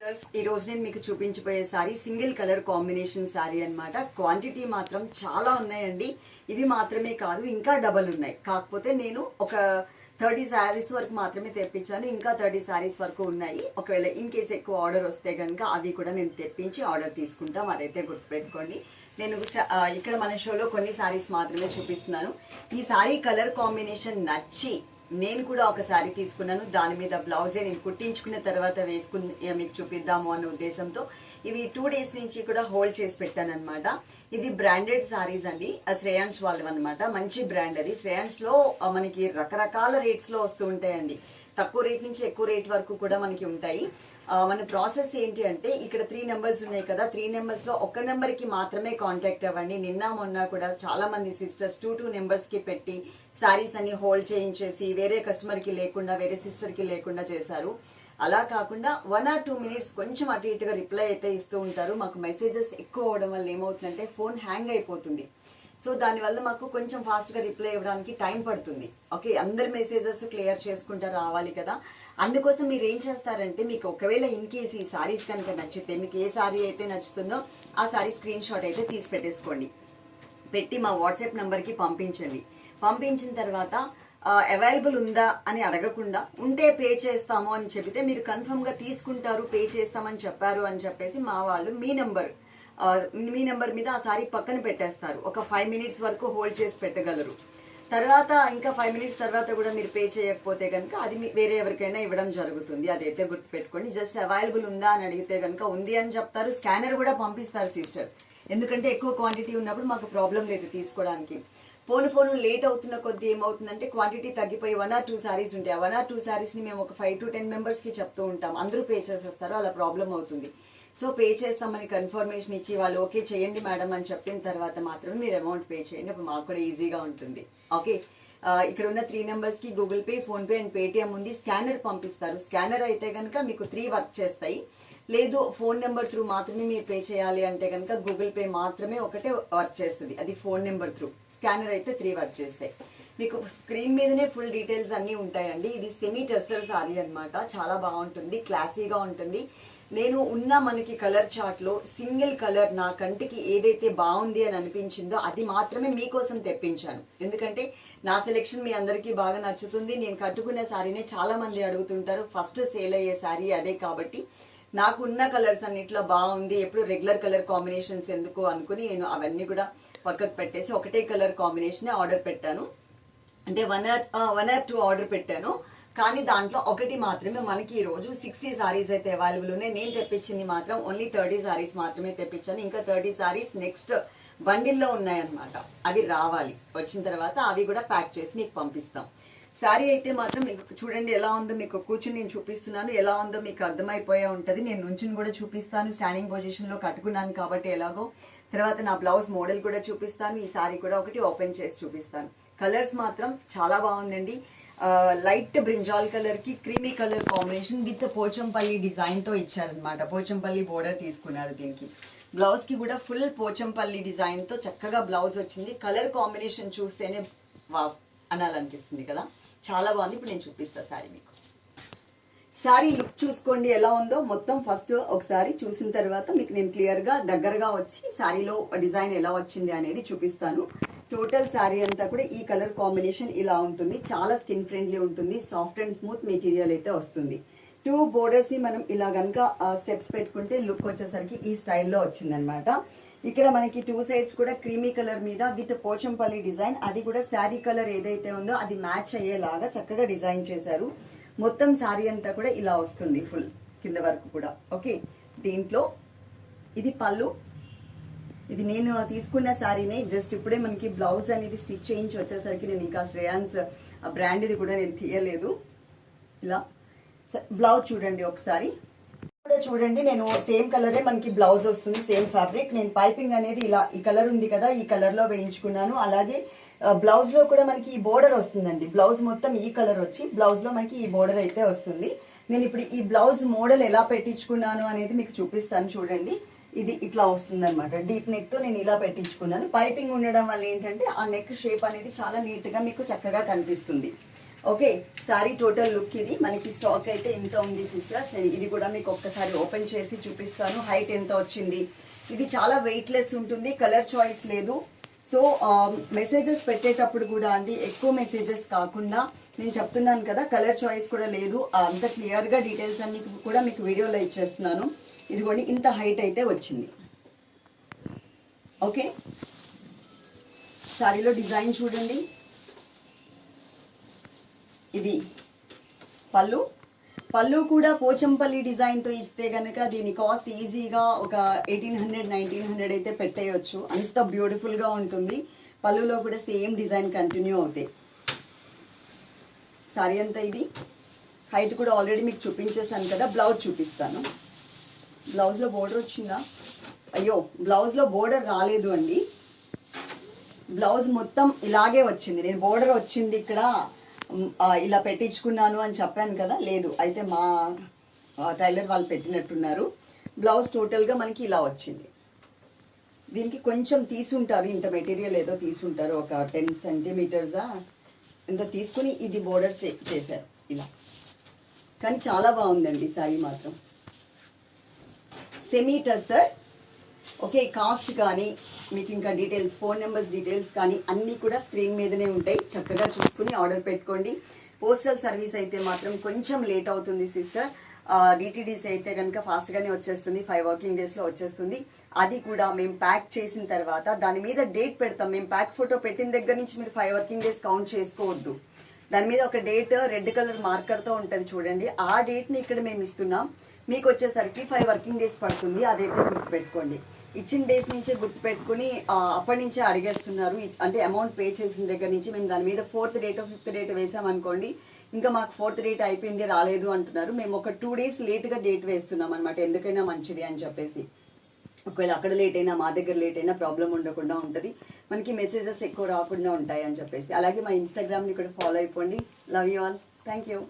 ఈ రోజు నేను మీకు చూపించబోయే sari single colour combination sari అన్నమాట. క్వాంటిటీ మాత్రం చాలా ఉన్నాయండి. ఇవి మాత్రమే కాదు, ఇంకా డబల్ ఉన్నాయి. కాకపోతే నేను ఒక 30 శారీస్ వరకు మాత్రమే తెప్పించాను. ఇంకా 30 శారీస్ వరకు ఉన్నాయి. ఒకవేళ ఇన్ కేస్ ఎక్కువ ఆర్డర్ వస్తే కనుక అవి కూడా మేము తెప్పించి ఆర్డర్ తీసుకుంటాం. అదైతే గుర్తుపెట్టుకోండి. నేను ఇక్కడ మన షోలో కొన్ని శారీస్ మాత్రమే చూపిస్తున్నాను. ఈ శారీ కలర్ కాంబినేషన్ నచ్చి నేను కూడా ఒక శారీ తీసుకున్నాను. దాని మీద బ్లౌజే నేను కుట్టించుకున్న తర్వాత వేసుకుని మీకు చూపిద్దాము అన్న ఉద్దేశంతో ఇవి 2 days నుంచి కూడా హోల్డ్ చేసి పెట్టాను అనమాట. ఇది బ్రాండెడ్ శారీస్ అండి, శ్రేయాన్స్ వాళ్ళవి అనమాట. మంచి బ్రాండ్ అది. శ్రేయాన్స్ లో మనకి రకరకాల రేట్స్ లో వస్తూ ఉంటాయండి. తక్కువ రేట్ నుంచి ఎక్కువ రేట్ వరకు కూడా మనకి ఉంటాయి. మన ప్రాసెస్ ఏంటి అంటే ఇక్కడ 3 నెంబర్స్ ఉన్నాయి కదా, 3 నెంబర్స్ లో ఒక నెంబర్ కి మాత్రమే కాంటాక్ట్ అవ్వండి. నిన్న మొన్న కూడా చాలా మంది సిస్టర్స్ 2 నెంబర్స్ కి పెట్టి శారీస్ అన్ని హోల్డ్ చేయించేసి వేరే కస్టమర్ కి లేకుండా వేరే సిస్టర్ కి లేకుండా చేశారు. అలా కాకుండా 1 or 2 minutes కొంచెం అటు ఇటుగా రిప్లై అయితే ఇస్తూ ఉంటారు. మాకు మెసేజెస్ ఎక్కువ అవడం వల్ల ఏమవుతుందంటే ఫోన్ హ్యాంగ్ అయిపోతుంది. సో దానివల్ల మాకు కొంచెం ఫాస్ట్గా రిప్లై ఇవ్వడానికి టైం పడుతుంది. ఓకే, అందరి మెసేజెస్ క్లియర్ చేసుకుంటూ రావాలి కదా. అందుకోసం మీరు ఏం చేస్తారంటే మీకు ఒకవేళ ఇన్ కేస్ ఈ సారీస్ కనుక నచ్చితే మీకు ఏ సారీ అయితే నచ్చుతుందో ఆ సారీ స్క్రీన్ షాట్ అయితే తీసి పెట్టేసుకోండి. పెట్టి మా వాట్సాప్ నెంబర్కి పంపించండి. పంపించిన తర్వాత అవైలబుల్ ఉందా అని అడగకుండా ఉంటే పే చేస్తాము అని చెబితే మీరు కన్ఫర్మ్గా తీసుకుంటారు, పే చేస్తామని చెప్పారు అని చెప్పేసి మా వాళ్ళు మీ నెంబర్ మీద ఆ సారీ పక్కన పెట్టేస్తారు. ఒక 5 minutes వరకు హోల్డ్ చేసి పెట్టగలరు. తర్వాత ఇంకా 5 minutes తర్వాత కూడా మీరు పే చేయకపోతే కనుక అది వేరే ఎవరికైనా ఇవ్వడం జరుగుతుంది. అదైతే గుర్తుపెట్టుకోండి. జస్ట్ అవైలబుల్ ఉందా అని అడిగితే కనుక ఉంది అని చెప్తారు. స్కానర్ కూడా పంపిస్తారు సిస్టర్. ఎందుకంటే ఎక్కువ క్వాంటిటీ ఉన్నప్పుడు మాకు ప్రాబ్లం లేదు తీసుకోవడానికి. పోను లేట్ అవుతున్న కొద్దీ ఏమవుతుందంటే క్వాంటిటీ తగ్గిపోయి 1 or 2 శారీస్ ఉంటాయి. 1 or 2 శారీస్ని మేము ఒక 5 to 10 members-కి చెప్తూ ఉంటాం. అందరూ పే చేసేస్తారు, అలా ప్రాబ్లం అవుతుంది. సో పే చేస్తామని కన్ఫర్మేషన్ ఇచ్చి వాళ్ళు ఓకే చేయండి మేడం అని చెప్పిన తర్వాత మాత్రమే మీరు అమౌంట్ పే చేయండి. అప్పుడు మాకు కూడా ఈజీగా ఉంటుంది. ఓకే, ఇక్కడ ఉన్న 3 నెంబర్స్కి Google pay, PhonePe and Paytm ఉంది. స్కానర్ పంపిస్తారు. స్కానర్ అయితే కనుక మీకు 3 వర్క్ చేస్తాయి. లేదు ఫోన్ నెంబర్ త్రూ మాత్రమే మీరు పే చేయాలి అంటే కనుక గూగుల్ పే మాత్రమే ఒకటే వర్క్ చేస్తుంది. అది ఫోన్ నెంబర్ త్రూ. స్కానర్ అయితే 3 వర్క్ చేస్తాయి. మీకు స్క్రీన్ మీదనే ఫుల్ డీటెయిల్స్ అన్నీ ఉంటాయండి. ఇది సెమీ టెస్టర్ సారీ అనమాట. చాలా బాగుంటుంది, క్లాసీగా ఉంటుంది. నేను ఉన్న మనకి కలర్ చార్ట్లో సింగిల్ కలర్ నా కంటికి ఏదైతే బాగుంది అని అనిపించిందో అది మాత్రమే మీకోసం తెప్పించాను. ఎందుకంటే నా సెలెక్షన్ మీ అందరికీ బాగా నచ్చుతుంది. నేను కట్టుకునే శారీనే చాలా మంది అడుగుతుంటారు. ఫస్ట్ సేల్ అయ్యే శారీ అదే కాబట్టి నాకు ఉన్న కలర్స్ అన్నిట్లో బాగుంది. ఎప్పుడు రెగ్యులర్ కలర్ కాంబినేషన్స్ ఎందుకు అనుకుని నేను అవన్నీ కూడా పక్కకు పెట్టేసి ఒకటే కలర్ కాంబినేషన్ ఆర్డర్ పెట్టాను. అంటే 1 or 2 ఆర్డర్ పెట్టాను. కానీ దాంట్లో ఒకటి మాత్రమే మనకి ఈరోజు 60 శారీస్ అయితే అవైలబుల్ ఉన్నాయి. నేను తెప్పించింది మాత్రం ఓన్లీ 30 శారీస్ మాత్రమే తెప్పించాను. ఇంకా 30 శారీస్ నెక్స్ట్ బండిల్లో ఉన్నాయన్నమాట. అవి రావాలి. వచ్చిన తర్వాత అవి కూడా ప్యాక్ చేసి మీకు పంపిస్తాం. శారీ అయితే మాత్రం మీకు చూడండి ఎలా ఉందో. మీకు కూర్చుని నేను చూపిస్తున్నాను, ఎలా ఉందో మీకు అర్థమైపోయే ఉంటుంది. నేను నుంచుని కూడా చూపిస్తాను. స్టాండింగ్ పొజిషన్లో కట్టుకున్నాను కాబట్టి ఎలాగో. తర్వాత నా బ్లౌజ్ మోడల్ కూడా చూపిస్తాను. ఈ శారీ కూడా ఒకటి ఓపెన్ చేసి చూపిస్తాను. కలర్స్ మాత్రం చాలా బాగుందండి. లైట్ బ్రింజాల్ కలర్ కి creamy colour combination with Pochampalli design తో ఇచ్చారనమాట. పోచంపల్లి బోర్డర్ తీసుకున్నారు దీనికి. బ్లౌజ్ కి కూడా ఫుల్ పోచంపల్లి డిజైన్ తో చక్కగా బ్లౌజ్ వచ్చింది. కలర్ కాంబినేషన్ చూస్తేనే వావ్ అనాలనిపిస్తుంది కదా, చాలా బాగుంది. ఇప్పుడు నేను చూపిస్తా శారీ మీకు. శారీ లుక్ చూసుకోండి ఎలా ఉందో. మొత్తం ఫస్ట్ ఒకసారి చూసిన తర్వాత మీకు నేను క్లియర్గా దగ్గరగా వచ్చి శారీలో డిజైన్ ఎలా వచ్చింది అనేది చూపిస్తాను. టోటల్ శారీ అంతా కూడా ఈ కలర్ కాంబినేషన్ ఇలా ఉంటుంది. చాలా స్కిన్ ఫ్రెండ్లీ ఉంటుంది. సాఫ్ట్ అండ్ స్మూత్ మెటీరియల్ అయితే వస్తుంది. 2 బోర్డర్స్ ని మనం ఇలా కనుక స్టెప్స్ పెట్టుకుంటే లుక్ వచ్చేసరికి ఈ స్టైల్లో వచ్చిందనమాట. ఇక్కడ మనకి 2 sides కూడా క్రీమీ కలర్ మీద విత్ పోచంపల్లి డిజైన్. అది కూడా శారీ కలర్ ఏదైతే ఉందో అది మ్యాచ్ అయ్యేలాగా చక్కగా డిజైన్ చేశారు. మొత్తం శారీ అంతా కూడా ఇలా వస్తుంది ఫుల్ కింద వరకు కూడా. ఓకే, దీంట్లో ఇది పళ్ళు. ఇది నేను తీసుకున్న శారీనే. జస్ట్ ఇప్పుడే మనకి బ్లౌజ్ అనేది స్టిచ్ చేయించి వచ్చేసరికి నేను ఇంకా శ్రేయాన్స్ బ్రాండ్ ఇది కూడా నేను తీయలేదు. ఇలా బ్లౌజ్ చూడండి ఒకసారి కూడా చూడండి. నేను సేమ్ కలరే మనకి బ్లౌజ్ వస్తుంది, సేమ్ ఫ్యాబ్రిక్. నేను పైపింగ్ అనేది ఇలా ఈ కలర్ ఉంది కదా, ఈ కలర్ లో వేయించుకున్నాను. అలాగే బ్లౌజ్ లో కూడా మనకి ఈ బోర్డర్ వస్తుందండి. బ్లౌజ్ మొత్తం ఈ కలర్ వచ్చి బ్లౌజ్ లో మనకి ఈ బోర్డర్ అయితే వస్తుంది. నేను ఇప్పుడు ఈ బ్లౌజ్ మోడల్ ఎలా పెట్టించుకున్నాను అనేది మీకు చూపిస్తాను చూడండి. ఇది ఇట్లా వస్తుంది అనమాట. డీప్ నెక్ తో నేను ఇలా పెట్టించుకున్నాను. పైపింగ్ ఉండడం వల్ల ఏంటంటే ఆ నెక్ షేప్ అనేది చాలా నీట్ గా మీకు చక్కగా కనిపిస్తుంది. ఓకే, సారీ టోటల్ లుక్ ఇది. మనకి స్టాక్ అయితే ఇంత ఉంది సిస్టర్స్. నేను ఇది కూడా మీకు ఒక్కసారి ఓపెన్ చేసి చూపిస్తాను. హైట్ ఎంత వచ్చింది. ఇది చాలా వెయిట్లెస్ ఉంటుంది, కలర్ చాయిస్ లేదు. సో మెసేజెస్ పెట్టేటప్పుడు కూడా అండి ఎక్కువ మెసేజెస్ కాకుండా నేను చెప్తున్నాను కదా, కలర్ చాయిస్ కూడా లేదు. అంత క్లియర్గా డీటెయిల్స్ అన్ని కూడా మీకు వీడియోలో ఇచ్చేస్తున్నాను. ఇదిగోండి ఇంత హైట్ అయితే వచ్చింది. ఓకే, సారీలో డిజైన్ చూడండి. ఇది పళ్ళు కూడా పోచంపల్లి డిజైన్తో ఇస్తే కనుక దీని కాస్ట్ ఈజీగా ఒక 1800-1900 అయితే పెట్టేయచ్చు. అంత బ్యూటిఫుల్గా ఉంటుంది. పళ్ళులో కూడా సేమ్ డిజైన్ కంటిన్యూ అవుతాయి. సారీ అంతా ఇది. హైట్ కూడా ఆల్రెడీ మీకు చూపించేసాను కదా. బ్లౌజ్ చూపిస్తాను. బ్లౌజ్లో బోర్డర్ వచ్చిందా? అయ్యో, బ్లౌజ్లో బోర్డర్ రాలేదు అండి. బ్లౌజ్ మొత్తం ఇలాగే వచ్చింది. నేను బోర్డర్ వచ్చింది ఇక్కడ ఇలా పెట్టించుకున్నాను అని చెప్పాను కదా, లేదు. అయితే మా టైలర్ వాళ్ళు పెట్టినట్టున్నారు. బ్లౌజ్ టోటల్గా మనకి ఇలా వచ్చింది. దీనికి కొంచెం తీసుంటారు, ఇంత మెటీరియల్ ఏదో తీసుంటారు, ఒక 10 సెంటీమీటర్సా ఇంత తీసుకుని ఇది బోర్డర్ చేశారు ఇలా. కానీ చాలా బాగుందండి సారీ మాత్రం. సెమీ టస్సర్. ఓకే, కాస్ట్ కానీ మీకు ఇంకా డీటెయిల్స్, ఫోన్ నెంబర్స్ డీటెయిల్స్ కానీ అన్నీ కూడా స్క్రీన్ మీదనే ఉంటాయి. చక్కగా చూసుకుని ఆర్డర్ పెట్టుకోండి. పోస్టల్ సర్వీస్ అయితే మాత్రం కొంచెం లేట్ అవుతుంది సిస్టర్. డిటిడిసి అయితే కనుక ఫాస్ట్గానే వచ్చేస్తుంది, 5 వర్కింగ్ డేస్లో వచ్చేస్తుంది. అది కూడా మేము ప్యాక్ చేసిన తర్వాత దాని మీద డేట్ పెడతాం. మేము ప్యాక్ ఫోటో పెట్టిన దగ్గర నుంచి మీరు 5 వర్కింగ్ డేస్ కౌంట్ చేసుకోవద్దు. దాని మీద ఒక డేట్ రెడ్ కలర్ మార్కర్తో ఉంటుంది చూడండి. ఆ డేట్ని ఇక్కడ మేము ఇస్తున్నాం. మీకు వచ్చేసరికి 5 వర్కింగ్ డేస్ పడుతుంది. అదైతే గుర్తుపెట్టుకోండి. ఇచ్చిన డేస్ నుంచే గుర్తుపెట్టుకుని అప్పటి నుంచే అడిగేస్తున్నారు. అంటే అమౌంట్ పే చేసిన దగ్గర నుంచి మేము దాని మీద 4th డేట్ 5th డేట్ వేసామనుకోండి, ఇంకా మాకు 4th డేట్ అయిపోయింది రాలేదు అంటున్నారు. మేము ఒక 2 డేస్ లేట్గా డేట్ వేస్తున్నాం అనమాట, ఎందుకైనా మంచిది అని చెప్పేసి. ఒకవేళ అక్కడ లేట్ అయినా మా దగ్గర లేట్ అయినా ప్రాబ్లం ఉండకుండా ఉంటుంది, మనకి మెసేజెస్ ఎక్కువ రాకుండా ఉంటాయి అని చెప్పేసి. అలాగే మా ఇన్స్టాగ్రామ్ని కూడా ఫాలో అయిపోండి. Love you all. Thank you.